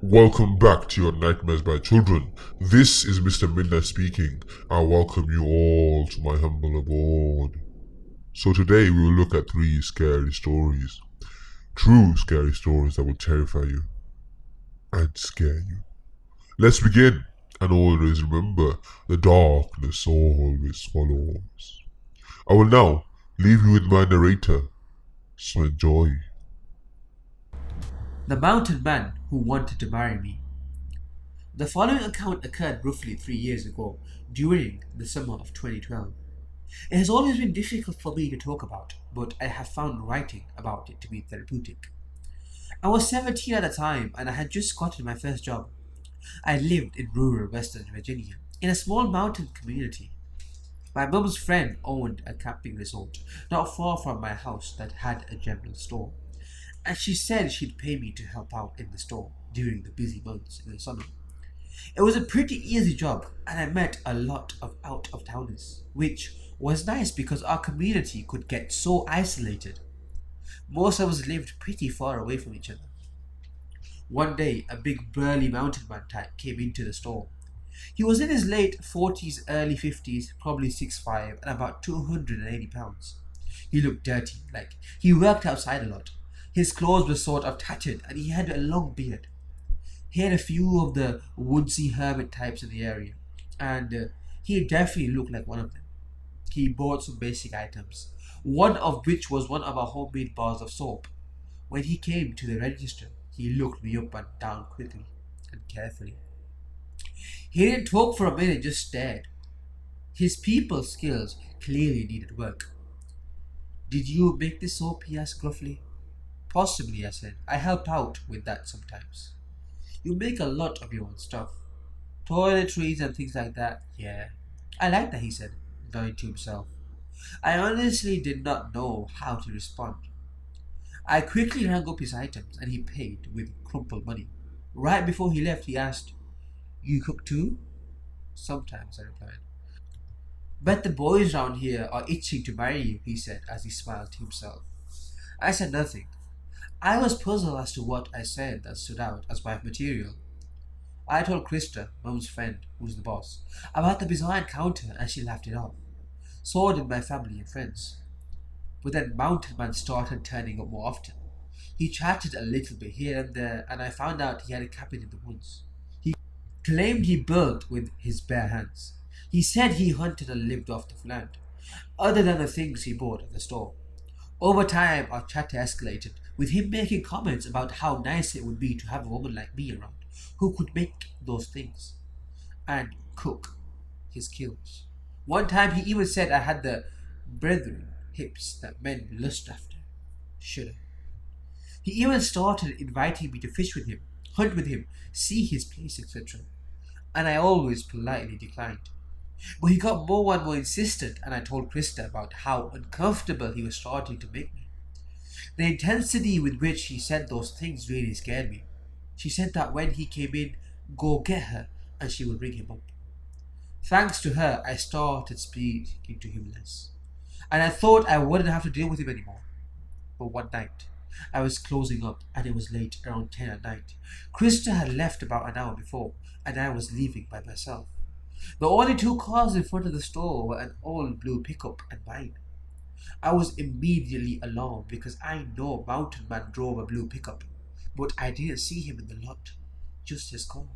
Welcome back to your Nightmares by Children. This is Mr. Midnight speaking. I welcome you all to my humble abode. So today we will look at 3 scary stories. True scary stories that will terrify you and scare you. Let's begin. And always remember, the darkness always follows. I will now leave you with my narrator. So enjoy. The mountain man who wanted to marry me. The following account occurred roughly 3 years ago, during the summer of 2012. It has always been difficult for me to talk about, but I have found writing about it to be therapeutic. I was 17 at the time and I had just gotten my first job. I lived in rural Western Virginia, in a small mountain community. My mum's friend owned a camping resort not far from my house that had a general store, and she said she'd pay me to help out in the store during the busy months in the summer. It was a pretty easy job, and I met a lot of out-of-towners, which was nice because our community could get so isolated. Most of us lived pretty far away from each other. One day, a big burly mountain man type came into the store. He was in his late 40s, early 50s, probably 6'5", and about 280 pounds. He looked dirty, like he worked outside a lot. His clothes were sort of tattered and he had a long beard. He had a few of the woodsy hermit types in the area, and he definitely looked like one of them. He bought some basic items, one of which was one of our homemade bars of soap. When he came to the register, he looked me up and down quickly and carefully. He didn't talk for a minute, just stared. His people skills clearly needed work. "Did you make this soap?" he asked gruffly. "Possibly," I said. "I help out with that sometimes." "You make a lot of your own stuff. Toiletries and things like that." "Yeah. I like that," he said, nodding to himself. I honestly did not know how to respond. I quickly rang up his items and he paid with crumpled money. Right before he left, he asked, "You cook too?" "Sometimes," I replied. "Bet the boys round here are itching to marry you," he said as he smiled to himself. I said nothing. I was puzzled as to what I said that stood out as wife material. I told Krista, Mum's friend, who's the boss, about the bizarre encounter and she laughed it off. So did my family and friends. But then Mountain Man started turning up more often. He chatted a little bit here and there, and I found out he had a cabin in the woods. He claimed he built with his bare hands. He said he hunted and lived off the land, other than the things he bought at the store. Over time, our chatter escalated, with him making comments about how nice it would be to have a woman like me around, who could make those things and cook his kills. One time he even said I had the brethren hips that men lust after. Shoulda. He even started inviting me to fish with him, hunt with him, see his place, etc. And I always politely declined. But he got more and more insistent, and I told Krista about how uncomfortable he was starting to make me. The intensity with which he said those things really scared me. She said that when he came in, go get her, and she would ring him up. Thanks to her, I started speaking to him less, and I thought I wouldn't have to deal with him anymore. But one night, I was closing up, and it was late, around 10 at night. Krista had left about an hour before, and I was leaving by myself. The only 2 cars in front of the store were an old blue pickup and mine. I was immediately alarmed because I know Mountain Man drove a blue pickup, but I didn't see him in the lot, just his car.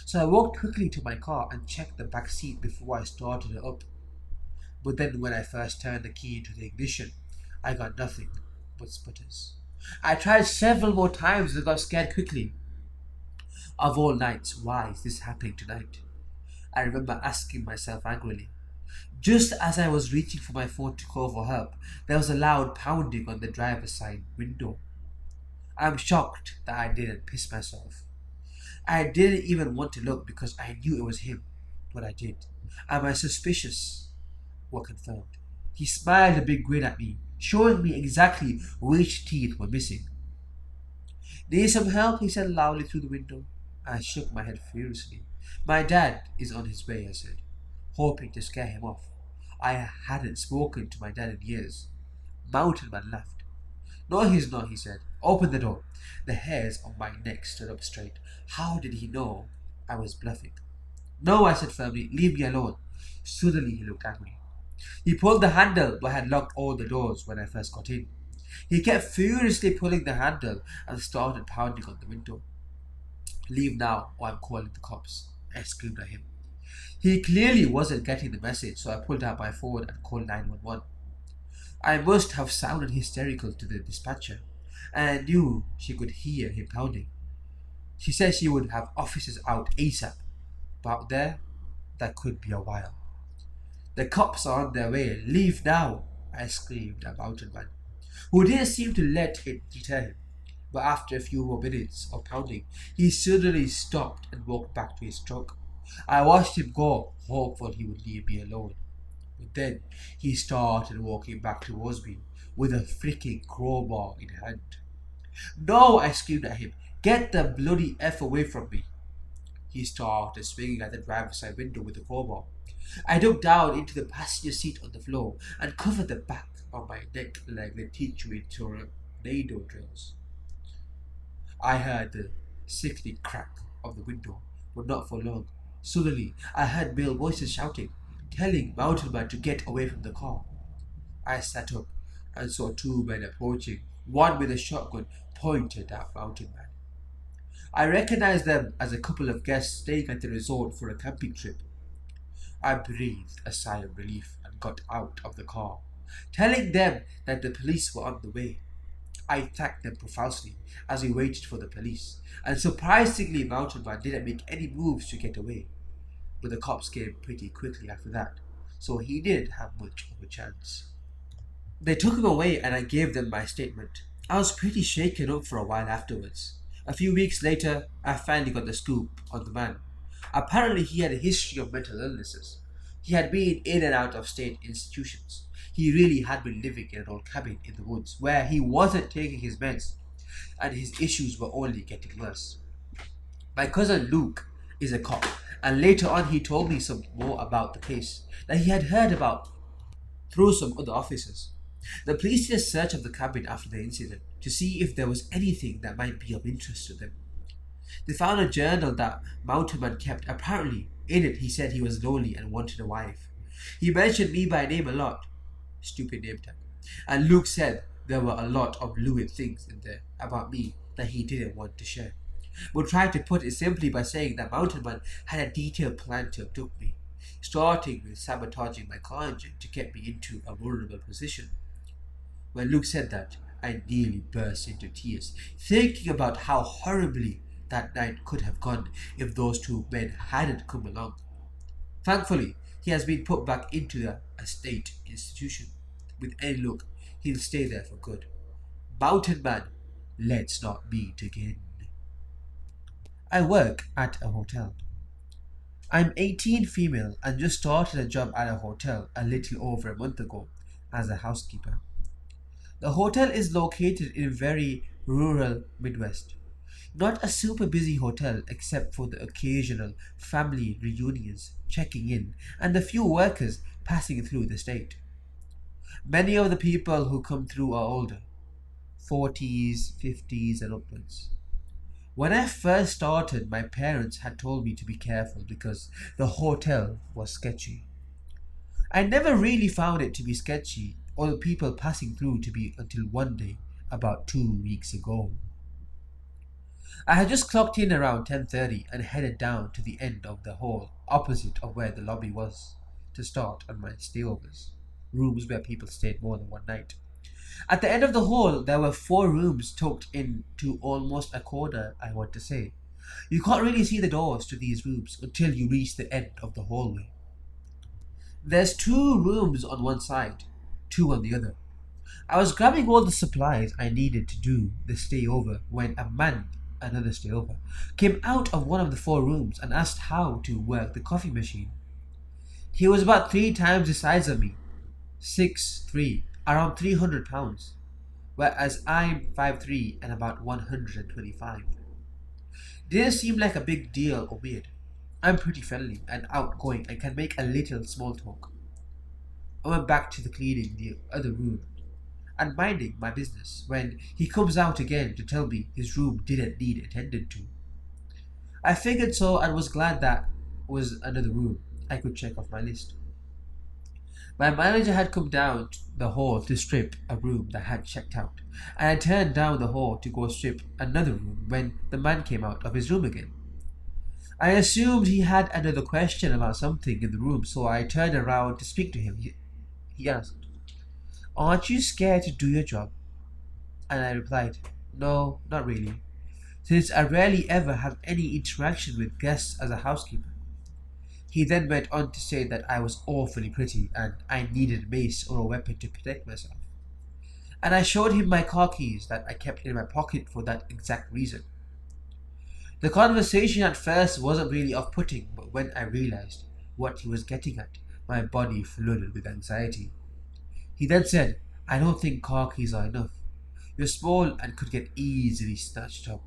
So I walked quickly to my car and checked the back seat before I started it up. But then when I first turned the key into the ignition, I got nothing but sputters. I tried several more times and got scared quickly. Of all nights, why is this happening tonight? I remember asking myself angrily. Just as I was reaching for my phone to call for help, there was a loud pounding on the driver's side window. I'm shocked that I didn't piss myself. I didn't even want to look because I knew it was him, but I did, and my suspicions were confirmed. He smiled a big grin at me, showing me exactly which teeth were missing. "Need some help?" he said loudly through the window. I shook my head furiously. "My dad is on his way," I said, hoping to scare him off. I hadn't spoken to my dad in years. Mountain Man laughed. "No, he's not," he said. opened the door. The hairs on my neck stood up straight. How did he know I was bluffing? No, I said firmly. Leave me alone. Suddenly he looked at me. He pulled the handle but had locked all the doors when I first got in. He kept furiously pulling the handle and started pounding on the window. Leave now or I'm calling the cops, I screamed at him. He clearly wasn't getting the message, so I pulled out my phone and called 911. I must have sounded hysterical to the dispatcher, and I knew she could hear him pounding. She said she would have officers out ASAP, but out there, that could be a while. The cops are on their way. Leave now, I screamed at Mountain Man, who didn't seem to let it deter him. But after a few more minutes of pounding, he suddenly stopped and walked back to his truck. I watched him go, hopeful he would leave me alone. But then he started walking back towards me with a freaking crowbar in hand. No, I screamed at him. Get the bloody F away from me. He started swinging at the driver's side window with the crowbar. I dug down into the passenger seat on the floor and covered the back of my neck like they teach you in tornado drills. I heard the sickening crack of the window, but not for long. Suddenly, I heard male voices shouting, telling Mountain Man to get away from the car. I sat up and saw two men approaching, one with a shotgun pointed at Mountain Man. I recognized them as a couple of guests staying at the resort for a camping trip. I breathed a sigh of relief and got out of the car, telling them that the police were on the way. I thanked them profusely as we waited for the police, and surprisingly Mountain Man didn't make any moves to get away. But the cops came pretty quickly after that, so he didn't have much of a chance. They took him away and I gave them my statement. I was pretty shaken up for a while afterwards. A few weeks later, I finally got the scoop on the man. Apparently he had a history of mental illnesses. He had been in and out of state institutions. He really had been living in an old cabin in the woods where he wasn't taking his meds, and his issues were only getting worse. My cousin Luke is a cop, and later on he told me some more about the case that he had heard about through some other officers. The police did a search of the cabin after the incident to see if there was anything that might be of interest to them. They found a journal that Mountain Man kept. Apparently, in it he said he was lonely and wanted a wife. He mentioned me by name a lot. Stupid name tag. And Luke said there were a lot of lewd things in there about me that he didn't want to share, but tried to put it simply by saying that Mountain Man had a detailed plan to abduct me, starting with sabotaging my car engine to get me into a vulnerable position. When Luke said that, I nearly burst into tears, thinking about how horribly that night could have gone if those two men hadn't come along. Thankfully, he has been put back into a state institution. With any luck, he'll stay there for good. Mountain Man, let's not meet again. I work at a hotel. I'm 18, female, and just started a job at a hotel a little over a month ago as a housekeeper. The hotel is located in very rural Midwest. Not a super busy hotel except for the occasional family reunions checking in and the few workers passing through the state. Many of the people who come through are older, 40s, 50s and upwards. When I first started, my parents had told me to be careful because the hotel was sketchy. I never really found it to be sketchy or the people passing through to be until one day, about 2 weeks ago. I had just clocked in around 10:30 and headed down to the end of the hall, opposite of where the lobby was, to start on my stayovers, rooms where people stayed more than one night. At the end of the hall, there were 4 rooms tucked into almost a corner, I want to say. You can't really see the doors to these rooms until you reach the end of the hallway. There's 2 rooms on one side, 2 on the other. I was grabbing all the supplies I needed to do the stayover when a man, another stayover, came out of one of the 4 rooms and asked how to work the coffee machine. He was about 3 times the size of me, 6'3", around 300 pounds, whereas I'm 5'3" and about 125. Didn't seem like a big deal or weird. I'm pretty friendly and outgoing and can make a little small talk. I went back to cleaning the other room. and minding my business when he comes out again to tell me his room didn't need attended to. I figured so and was glad that was another room I could check off my list. My manager had come down the hall to strip a room that had checked out, and I turned down the hall to go strip another room when the man came out of his room again. I assumed he had another question about something in the room, so I turned around to speak to him. He asked, "Aren't you scared to do your job?" And I replied, "No, not really, since I rarely ever have any interaction with guests as a housekeeper." He then went on to say that I was awfully pretty and I needed a mace or a weapon to protect myself. And I showed him my car keys that I kept in my pocket for that exact reason. The conversation at first wasn't really off-putting, but when I realized what he was getting at, my body flooded with anxiety. He then said, "I don't think car keys are enough. You're small and could get easily snatched up."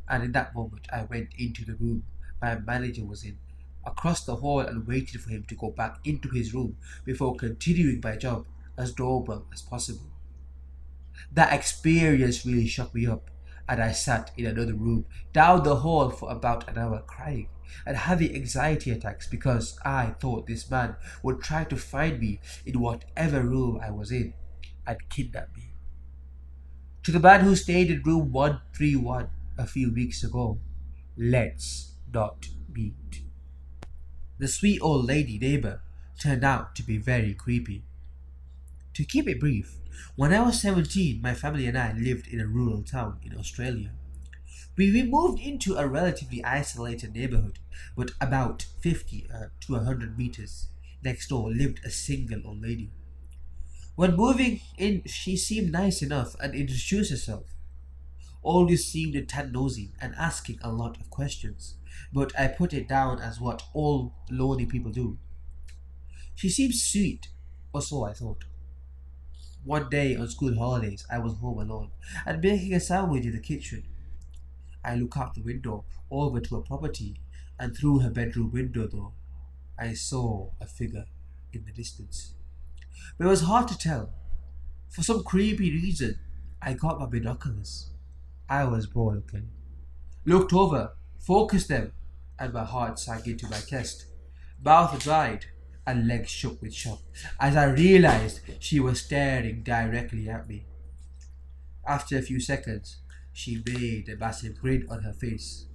And in that moment, I went into the room my manager was in, across the hall, and waited for him to go back into his room before continuing my job as normal as possible. That experience really shook me up, and I sat in another room down the hall for about an hour crying and having anxiety attacks because I thought this man would try to find me in whatever room I was in and kidnap me. To the man who stayed in room 131 a few weeks ago, let's not meet. The sweet old lady neighbor turned out to be very creepy. To keep it brief, when I was 17, my family and I lived in a rural town in Australia. We moved into a relatively isolated neighborhood, but about 50 to 100 meters next door lived a single old lady. When moving in, she seemed nice enough and introduced herself. Always seemed a tad nosy and asking a lot of questions, but I put it down as what all lonely people do. She seemed sweet, or so I thought. One day on school holidays, I was home alone and making a sandwich in the kitchen. I look out the window over to a property, and through her bedroom window though, I saw a figure in the distance. But it was hard to tell. For some creepy reason, I got my binoculars. I was bored, okay? Looked over, focused them, and my heart sank into my chest. Mouth dried and legs shook with shock as I realized she was staring directly at me. After a few seconds, she made a massive grin on her face.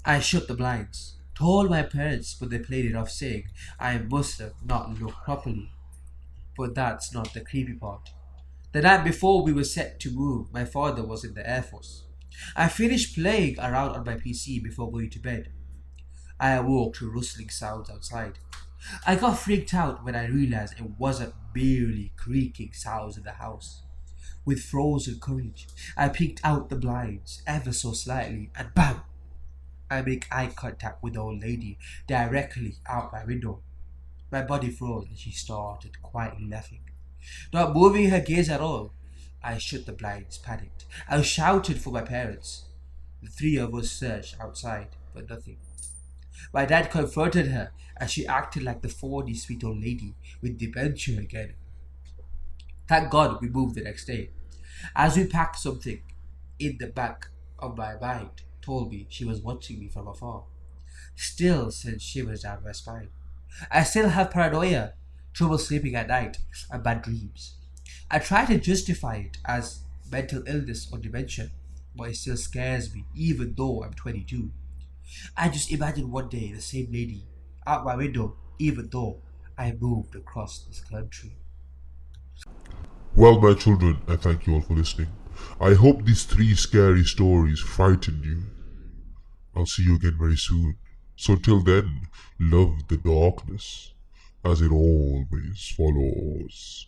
I shut the blinds, told my parents, but they played it off saying I must have not looked properly. But that's not the creepy part. The night before we were set to move, my father was in the Air Force. I finished playing around on my PC before going to bed. I awoke to rustling sounds outside. I got freaked out when I realized it wasn't merely creaking sounds in the house. With frozen courage, I peeked out the blinds ever so slightly, and bam! I make eye contact with the old lady directly out my window. My body froze and she started quietly laughing. Not moving her gaze at all, I shut the blinds, panicked. I shouted for my parents. The three of us searched outside, but nothing. My dad confronted her as she acted like the 40 sweet old lady with dementia again. Thank God we moved the next day. As we packed something in the back of my mind, told me she was watching me from afar. Still sent shivers down my spine. I still have paranoia, trouble sleeping at night, and bad dreams. I try to justify it as mental illness or dementia, but it still scares me even though I'm 22. I just imagine one day the same lady out my window even though I moved across this country. Well, my children, I thank you all for listening. I hope these 3 scary stories frightened you. I'll see you again very soon. So till then, love the darkness, as it always follows.